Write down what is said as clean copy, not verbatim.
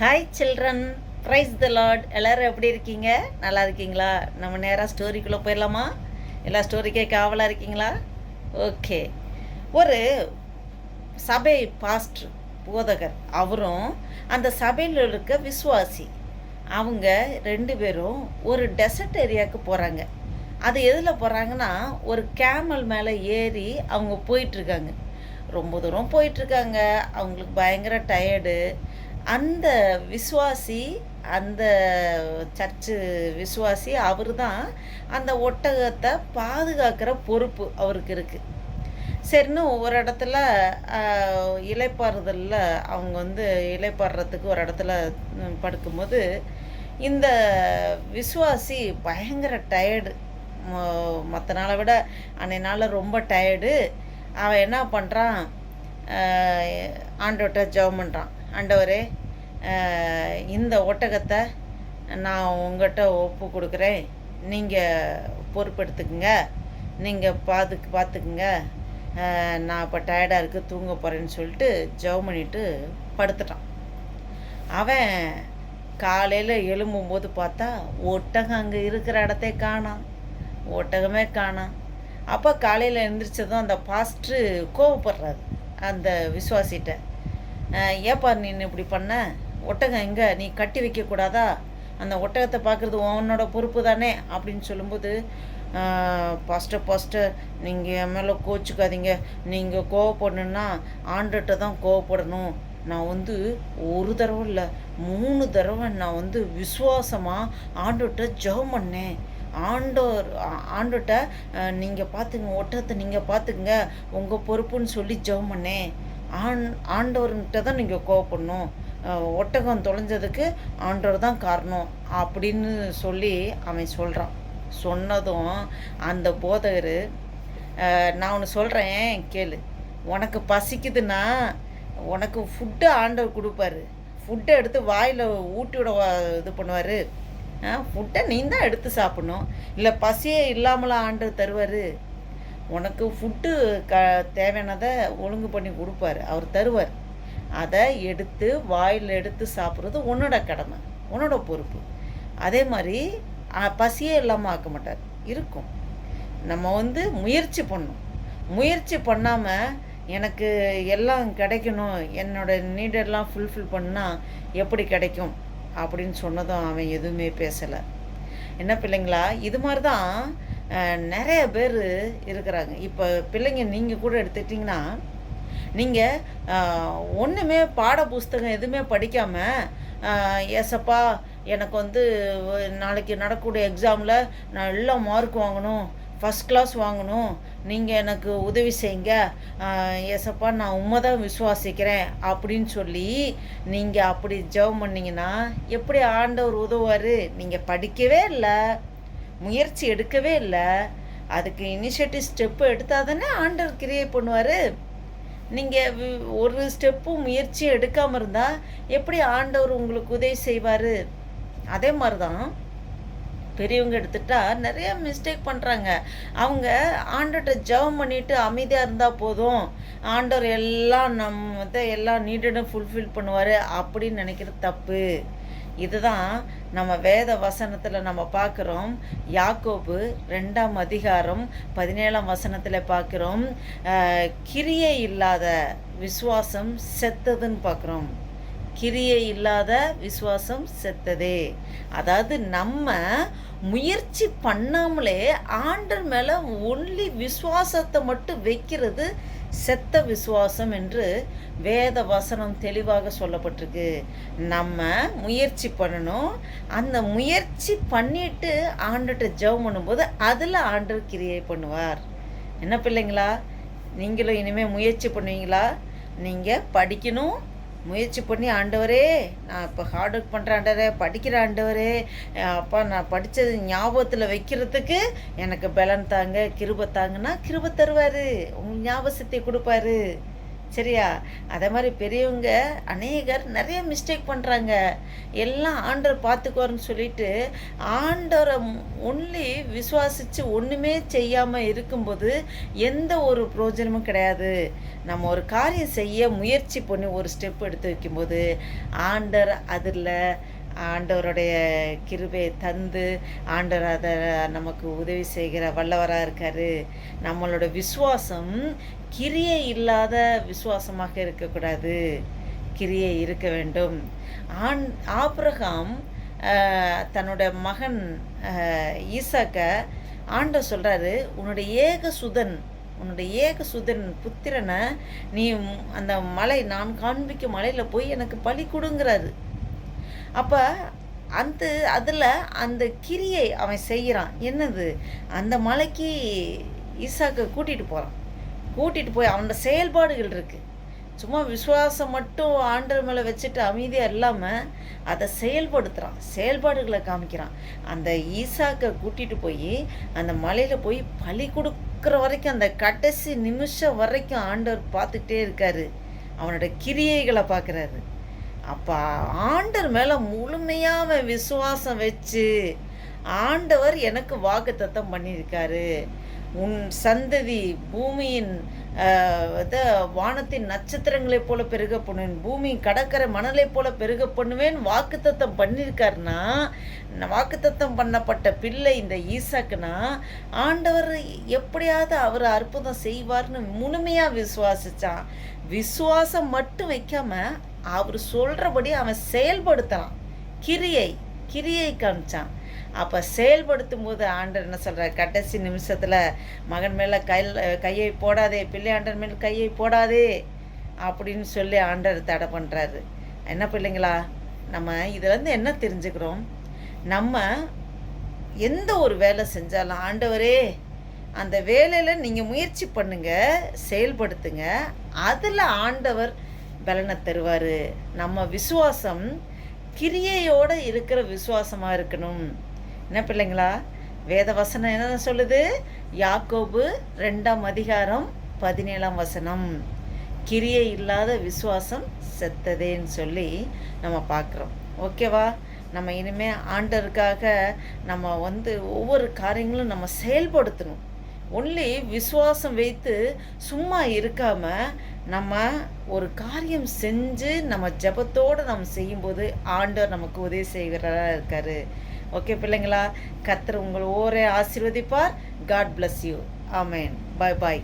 Hi children, price த Lord. எல்லோரும் எப்படி இருக்கீங்க? நல்லா இருக்கீங்களா? நம்ம நேராக ஸ்டோரிக்குள்ளே போயிடலாமா? எல்லா ஸ்டோரிக்கே காவலாக இருக்கீங்களா? ஓகே. ஒரு சபை பாஸ்டர், போதகர், அவரும் அந்த சபையில் இருக்க விசுவாசி, அவங்க ரெண்டு பேரும் ஒரு டெசர்ட் ஏரியாவுக்கு போகிறாங்க. அது எதில் போகிறாங்கன்னா, ஒரு கேமல் மேலே ஏறி அவங்க போயிட்டுருக்காங்க. ரொம்ப தூரம் போயிட்டுருக்காங்க. அவங்களுக்கு பயங்கர டயர்டு. அந்த விசுவாசி, அந்த சர்ச்சு விசுவாசி, அவர் தான் அந்த ஒட்டகத்தை பாதுகாக்கிற பொறுப்பு அவருக்கு இருக்குது. சரின்னு ஒரு இடத்துல இலைப்பாறுதலில் அவங்க இலைப்பாடுறதுக்கு ஒரு இடத்துல படுக்கும்போது, இந்த விசுவாசி பயங்கர டயர்டு. மற்ற நாளை விட அன்றைய நாளில் ரொம்ப டயர்டு. அவன் என்ன பண்ணுறான், ஆண்டவர்கிட்ட ஜெபம் பண்ணுறான். ஆண்டவரே, இந்த ஒட்டகத்தை நான் உங்கள்கிட்ட ஒப்பு கொடுக்குறேன், நீங்கள் பொறுப்பெடுத்துக்குங்க, நீங்கள் பார்த்துக்குங்க, நான் இப்போ டயர்டாக இருக்குது, தூங்க போகிறேன்னு சொல்லிட்டு ஜெபம் பண்ணிவிட்டு படுத்துட்டான். அவன் காலையில் எழும்பும்போது பார்த்தா ஒட்டகம் அங்கே இருக்கிற இடத்தே காணாம், ஒட்டகமே காணாம். அப்போ காலையில் எழுந்திரிச்சதும் அந்த பாஸ்ட்ரு கோவப்படுறாரு அந்த விசுவாசிகிட்ட. ஏப்பா நீ இப்படி பண்ண, ஒட்டகம் எங்கே, நீ கட்டி வைக்கக்கூடாதா, அந்த ஒட்டகத்தை பார்க்குறது உன்னோட பொறுப்பு தானே அப்படின்னு சொல்லும்போது, பாஸ்டர் நீங்கள் என் மேலே கோச்சிக்காதீங்க, நீங்கள் கோவப்படணுன்னா ஆண்டர்கிட்ட தான் கோவப்படணும். நான் ஒரு தடவை இல்லை 3 தடவை நான் விசுவாசமாக ஆண்டவர்கிட்ட ஜெபம் பண்ணேன். ஆண்டவர்கிட்ட நீங்கள் பார்த்துங்க, ஒட்டகத்தை நீங்கள் பார்த்துக்குங்க, உங்கள் பொறுப்புன்னு சொல்லி ஜெபம் பண்ணேன். ஆண்டவர்கிட்ட தான் நீங்கள் கோவப்படணும், ஒட்டகம் தொலைஞ்சதுக்கு ஆண்டவர் தான் காரணம் அப்படின்னு சொல்லி அவன் சொல்கிறான். சொன்னதும் அந்த போதகர், நான் ஒன்று சொல்கிறேன் கேளு, உனக்கு பசிக்குதுன்னா உனக்கு ஃபுட்டு ஆண்டவர் கொடுப்பாரு, ஃபுட்டை எடுத்து வாயில் ஊட்டி விட இது பண்ணுவார். ஃபுட்டை நீ தான் எடுத்து சாப்பிடணும், இல்லை பசியே இல்லாமலாம் ஆண்டவர் தருவார். உனக்கு ஃபுட்டு தேவையானதை ஒழுங்கு பண்ணி கொடுப்பார், அவர் தருவார். அதை எடுத்து வாயில் எடுத்து சாப்பிட்றது உன்னோட கடமை, உன்னோட பொறுப்பு. அதே மாதிரி பசியே இல்லாமல் ஆக்க மாட்டார், இருக்கும். நம்ம முயற்சி பண்ணணும். முயற்சி பண்ணாமல் எனக்கு எல்லாம் கிடைக்கணும், என்னோடய நீடெல்லாம் ஃபுல்ஃபில் பண்ணால் எப்படி கிடைக்கும் அப்படின்னு சொன்னதும் அவன் எதுவுமே பேசலை. என்ன பிள்ளைங்களா, இது மாதிரி தான் நிறைய பேர் இருக்கிறாங்க. இப்போ பிள்ளைங்க நீங்கள் கூட எடுத்துட்டிங்கன்னா, நீங்கள் ஒன்றுமே பாட புஸ்தகம் எதுவுமே படிக்காமல், ஏசப்பா எனக்கு நாளைக்கு நடக்கக்கூடிய எக்ஸாமில் நான் எல்லாம் மார்க் வாங்கணும், ஃபஸ்ட் கிளாஸ் வாங்கணும், நீங்கள் எனக்கு உதவி செய்யுங்க, ஏசப்பா நான் உண்மை தான் விசுவாசிக்கிறேன் அப்படின்னு சொல்லி நீங்கள் அப்படி ஜெபம் பண்ணிங்கன்னா எப்படி ஆண்டவர் உதவுவார்? நீங்கள் படிக்கவே இல்லை, முயற்சி எடுக்கவே இல்லை, அதுக்கு இனிஷியேட்டிவ் ஸ்டெப்பு எடுத்தால் தானே ஆண்டவர் கிரியேட் பண்ணுவார். நீங்கள் ஒரு ஸ்டெப்பும் முயற்சியும் எடுக்காமல் இருந்தால் எப்படி ஆண்டவர் உங்களுக்கு உதவி செய்வார்? அதே மாதிரி தான் பெரியவங்க எடுத்துட்டா நிறைய மிஸ்டேக் பண்ணுறாங்க. அவங்க ஆண்டவர்கிட்ட ஜெபம் பண்ணிவிட்டு அமைதியாக இருந்தால் போதும், ஆண்டவர் எல்லாம் எல்லா நீடடும் ஃபுல்ஃபில் பண்ணுவார் அப்படின்னு நினைக்கிறது தப்பு. இதுதான் நம்ம வேத வசனத்தில் நம்ம பார்க்குறோம். யாக்கோபு 2ஆம் அதிகாரம் 17ஆம் வசனத்தில் பார்க்குறோம், கிரியை இல்லாத விசுவாசம் செத்ததுன்னு பார்க்குறோம். கிரியை இல்லாத விசுவாசம் செத்ததே. அதாவது நம்ம முயற்சி பண்ணாமலே ஆண்டவர் மேலே ஒன்லி விசுவாசத்தை மட்டும் வைக்கிறது செத்த விசுவாசம் என்று வேத வசனம் தெளிவாக சொல்லப்பட்டிருக்கு. நம்ம முயற்சி பண்ணணும். அந்த முயற்சி பண்ணிட்டு ஆண்டவர்கிட்ட ஜெபம் பண்ணும்போது அதில் ஆண்டவர் கிரியை பண்ணுவார். என்ன பிள்ளைங்களா, நீங்களும் இனிமேல் முயற்சி பண்ணுவீங்களா? நீங்கள் படிக்கணும், முயற்சி பண்ணி ஆண்டவரே நான் இப்போ ஹார்ட் ஒர்க் பண்ணுற ஆண்டவரே, படிக்கிற ஆண்டவரே, அப்பா நான் படித்தது ஞாபகத்தில் வைக்கிறதுக்கு எனக்கு பலன் தாங்க, கிருபை தாங்கன்னா கிருபை தருவார், உங்களுக்கு ஞாபகத்தை கொடுப்பாரு. சரியா? அதே மாரி பெரியவங்க அநேகர் நெறைய மிஸ்டேக் பண்றாங்க. எல்லாம் ஆண்டவர் பார்த்துக்குவாருன்னு சொல்லிட்டு, ஆண்டவர ஒன்லி விசுவாசிச்சு ஒண்ணுமே செய்யாம இருக்கும்போது, எந்த ஒரு பிரயோஜனமும் கிடையாது. நம்ம ஒரு காரியம் செய்ய முயற்சி பண்ணி ஒரு ஸ்டெப் எடுத்து வைக்கும்போது, ஆண்டவர் அதில ஆண்டவருடைய கிருபைய தந்து, ஆண்டவர் அத நமக்கு உதவி செய்கிற வல்லவரா இருக்காரு. நம்மளோட விசுவாசம் கிரியை இல்லாத விசுவாசமாக இருக்கக்கூடாது. கிரியை இருக்க வேண்டும். ஆண் ஆபிரகாம் அ தன்னோட மகன் அ ஈசாக்க ஆண்டவர் சொல்றாரு, "உன்னுடைய ஏகசுதன் உன்னுடைய ஏகசுதன் புத்திரன நீ அந்த மலை நான் காண்பிக்கும் மலையில போய் எனக்கு பலி குடுங்கிறாரு." அப்ப அந்த அதில அந்த கிரியை அவன் செய்றான். என்னது? அந்த மலைக்கு ஈசாக்க கூட்டிட்டு போறான். கூட்டிட்டு போய் அவனோட செயல்பாடுகள் இருக்கு. சும்மா விசுவாசம் மட்டும் ஆண்டவர் மேல வச்சுட்டு அமைதியா இல்லாம, அத செயல்படுத்துறான். செயல்பாடுகள காமிக்கிறான். அந்த ஈசாக்க கூட்டிட்டு போயி, அந்த மலையில போய் பலி குடுக்குற வரைக்கும், அந்த கடைசி நிமிஷம் வரைக்கும் ஆண்டவர் பார்த்துக்கிட்டே இருக்காரு. அவனோட கிரியைகள பார்க்குறாரு. அப்ப ஆண்டவர் மேல முழுமையா அவன் விசுவாசம் வச்சு, ஆண்டவர் எனக்கு வாக்குத்தத்தம் பண்ணியிருக்காரு. உன் சந்ததி பூமியின் இத வானத்தின் நட்சத்திரங்களைப் போல பெருக பண்ணுவேன். பூமியின் கடற்கரை மணலைப் போல பெருக பண்ணுவேன் வாக்குத்தத்தம் பண்ணியிருக்காருன்னா, வாக்குத்தத்தம் பண்ணப்பட்ட பிள்ளை இந்த ஈசாக்குனா, ஆண்டவர் எப்படியாவது அவர் அற்புதம் செய்வார்ன்னு முழுமையா விசுவாசிச்சான். விசுவாசம் மட்டும் வைக்காம, அவர் சொல்றபடி அவன் செயல்படுத்துறான். கிரியை கிரியை காமிச்சான். அப்ப செயல்படுத்தும்போது ஆண்டவர் என்ன சொல்றார்? கடைசி நிமிஷத்துல மகன் மேல கையை போடாதே, பிள்ளையாண்டவர் மேல் கையை போடாதே அப்படின்னு சொல்லி ஆண்டவர் தடை பண்றாரு. என்ன பிள்ளைங்களா? நம்ம இதுலேருந்து என்ன தெரிஞ்சுக்கிறோம்? நம்ம எந்த ஒரு வேலை செஞ்சாலும், ஆண்டவரே அந்த வேலையில நீங்க முயற்சி பண்ணுங்க, செயல்படுத்துங்க. அதுல ஆண்டவர் பலனை தருவாரு. நம்ம விசுவாசம் கிரியையோட இருக்கிற விசுவாசமா இருக்கணும். என்ன பிள்ளைங்களா? வேத வசனம் என்ன சொல்லுது? யாக்கோபு 2ஆம் அதிகாரம் 17ஆம் வசனம். கிரியை இல்லாத விசுவாசம் செத்ததேன்னு சொல்லி நம்ம பார்க்குறோம். ஓகேவா? நம்ம இனிமே ஆண்டவருக்காக நம்ம ஒவ்வொரு காரியங்களும் நம்ம செயல்படுத்தணும். ஒன்லி விசுவாசம் வைத்து சும்மா இருக்காம, நம்ம ஒரு காரியம் செஞ்சு நம்ம ஜெபத்தோடு நம்ம செய்யும்போது ஆண்டவர் நமக்கு உதவி செய்கிறவரா இருக்காரு. ஓகே பிள்ளைங்களா? கர்த்தர் உங்கள் ஒவ்வொரு ஆசீர்வதிப்பார். God bless you. ஆமென். பாய் பாய்.